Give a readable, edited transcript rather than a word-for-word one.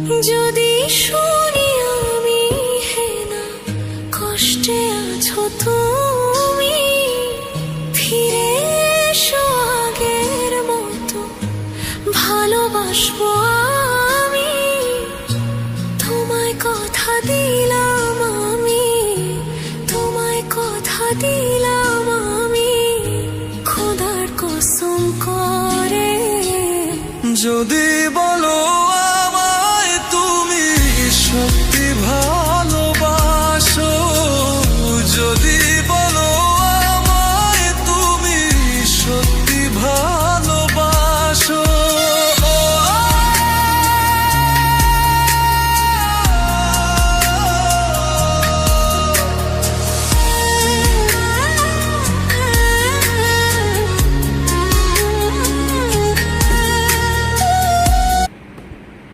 যদি শুনি আমি হে না কষ্টে আছো তুমি, ফিরে এসো আগের মতো ভালোবাসবো আমি। তোমায় কথা দিলাম আমি, তোমায় কথা দিলাম আমি, খোদার কসম করে। যদি বলো আমায় তুমি সত্য